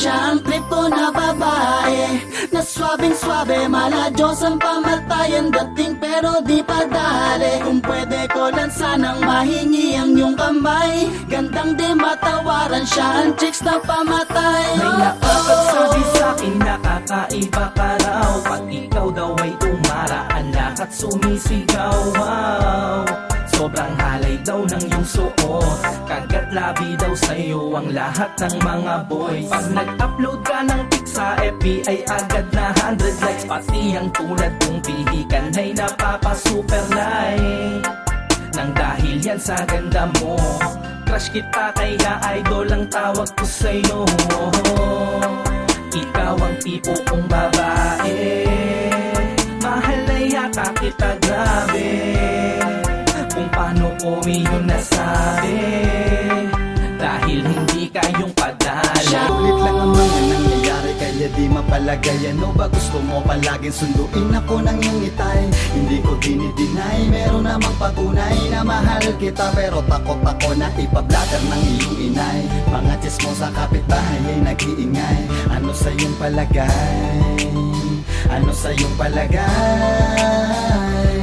siya ang trip ko na babae na swabing-swabe, mala Diyos ang pamatayan dating pero di pa dali. Kung pwede ko lang sanang mahingi ang iyong kamay, gandang di matawaran siya ang chicks na pamatay. May nakapagsabi sa'kin nakakaiba ka raw, pag ikaw daw ay umaraan at sumisigaw. Wow, sobrang halay daw ng iyong suot, kagat labi daw sa'yo ang lahat ng mga boys. Pag nag-upload ka ng pic sa FB ay agad na 100 likes, pati ang tulad kong pihikan ay napapa-super like. Nang dahil yan sa ganda mo, crush kita kaya idol ang tawag ko sa'yo. Ikaw ang tipo kong babae, mahal na yata kita, grabe. Kung paano ko iyon nasabi, dahil hindi kayong padala. Ulit lang ang mga nangyayari kaya di mapalagay. Ano ba gusto mo palaging sunduin ako ng iyong itay? Hindi ko dinideny, meron namang patunay na mahal kita, pero takot ako na ipablatter ng iyong inay. Mga chismo sa kapitbahay ay nag-iingay. Ano sa iyong palagay? Ano sa iyong palagay?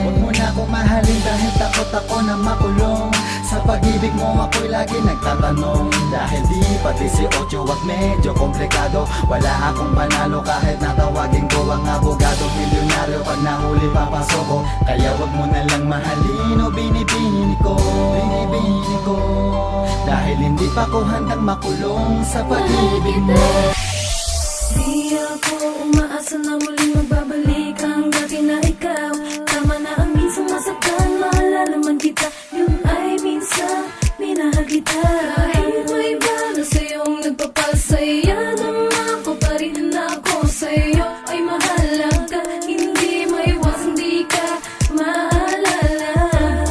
Huwag mo na akong mahalin dahil takot ako na makulong. Sa pag-ibig mo ako'y lagi nagtatanong, dahil di pati si Ocho at medyo komplikado. Wala akong panalo kahit natawagin ko ang abogado. Milyonaryo pag nahuli papasok ko, kaya wag mo na lang mahalin o binibini ko. Binibini ko, dahil hindi pa ko handang makulong sa pag-ibig mo. Di ako umaasa na muling magbabalik ang dati na ikaw. Tama na ang minsan masaktan, mahala naman kita. Yun ay minsan, minahal kita. Kahit may iba na sa'yong nagpapasaya, naman ako pa rin na ako sa'yo ay mahal ka. Hindi maiwas, hindi ka maalala.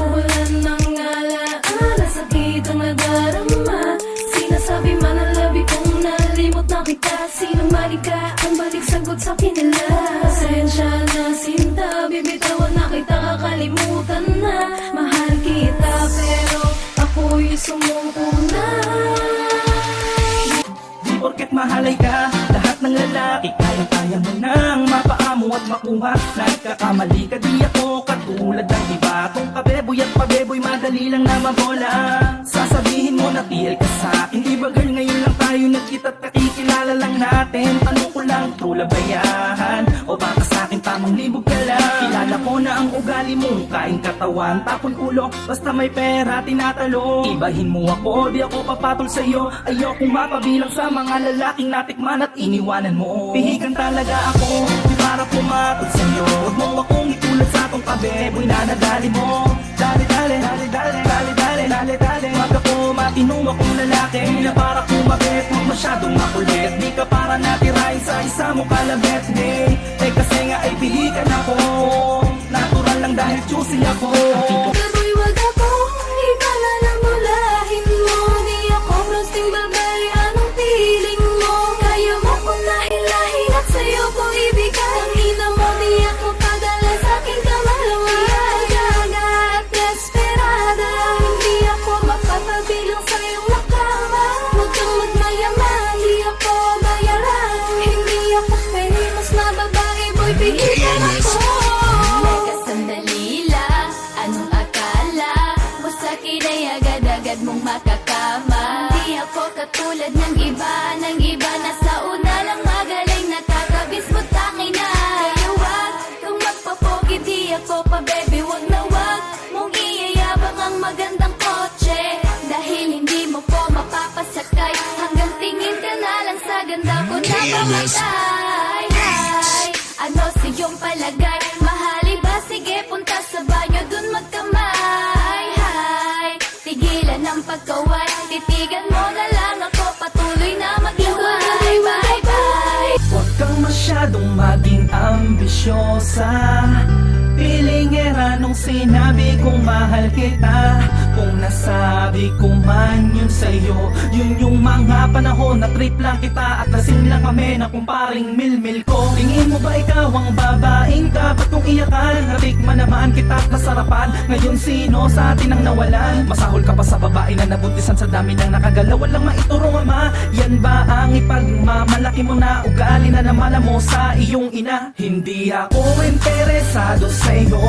Wala nang alaala, sakit ang nadarama. Sinasabi man ang labi kong nalimot na kita. Sinong mali ka, ang balik sagot sa kinala. Pasensya na sinta, bibitawan na kita, kakalimutan na. Mahal kita pero ako'y sumuuna. Di porket mahalay ka, lahat ng lalaki kaya-kaya mo nang mapaamo at makuha. Nagkakamali ka, di ako katulad ng iba. Kung kabeboy at pabeboy, madali lang na mabola. Sasabihin mo na TL ka sa'kin, di ba girl ngayon lang tayo nagkita't kakikilala lang natin. Tanong ko lang, true labayahan o baka sa'kin tamang libog ka lang? Kilala ko na ang ugali mo, kain katawan, tapon ulo, basta may pera tinatalo. Ibahin mo ako, di ako papatol sa'yo. Ayokong mapabilang sa mga lalaking natikman at iniwanan mo. Pihikan talaga ako, di para pumatol sa'yo. Huwag mo akong itulad sa tong kabeboy na nadali mo. Dali, dali, dali, dali, dali, dali, dali, dali. Wag ako matinong akong lalaki, hindi na para kumabit, huwag masyadong makulit. Di ka para natirahin sa isa mo kalabit, hey. Eh kasi nga ay pihikan ako, natural lang dahil choosy ako. Baboy, wag akong ipalala mo, lahin mo. Di ako frosting babae, anong feeling mo? Kaya mo kong nahilahin at sa'yo ko ibigay. Ang ina mo, di ako padala sa'king kamalungan. Gaga at desperada, hindi ako mapapabilang sa'yong nakama. Huwag kang magmayaman, di ako bayaran. Hindi ako famous na babae, boy, pigilan ako. Teka sandali lang, anong akala mo sa'kin ay agad-agad mong makakama? Di ako katulad ng iba nasa una lang magaling nakakabis mo tangin na. Kaya wag kang magpapogi, di ako pa baby, wag na wag mong iyayabang ang magandang kotse, dahil hindi mo ko mapapasakay hanggang tingin ka na lang sa ganda ko na pamatay. Ano sa iyong palagay? Mahali ba? Sige, punta sa banyo, dun magkamay. Tigilan ang pagkaway, titigan mo na lang ako, patuloy na maglaway. Bye bye. Huwag kang masyadong maging ambisyosa, pilingera nung sinabi kong mahal kita. Kung nasabi ko man yun sa'yo, yun yung mga panahon na trip lang kita at lasing lang kami na kumparing milmil ko. Tingin mo ba ikaw ang babaeng dapat kong iyakan? Natikman naman kita at nasarapan, ngayon sino sa atin ang nawalan? Masahol ka pa sa babae na nabuntisan sa dami ng nakagalaw, walang maiturong ama. Yan Yan ba ang ipagmamalaki mo na ugali na namala mo sa iyong ina? Hindi ako interesado sa iyo,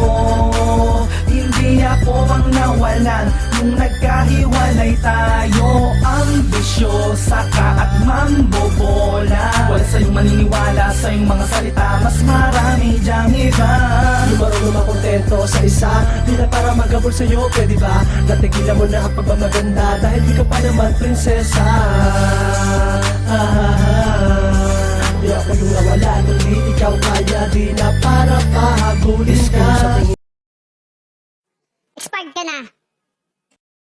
hindi ako ang nawalan nung nagkahiwalay tayo. Ambisyosa ka at mambobola, wala sa'yong maniniwala sa iyong mga salita, mas marami dyang iba. Di marunong makontento sa isa, di na para magabol sa'yo, pwede ba? Natigilan mo na ang pagmamaganda dahil di ka pa naman prinsesa. Di ako yung nawala, ngunit ikaw kaya di na para pahabulin ka. Expired ka na.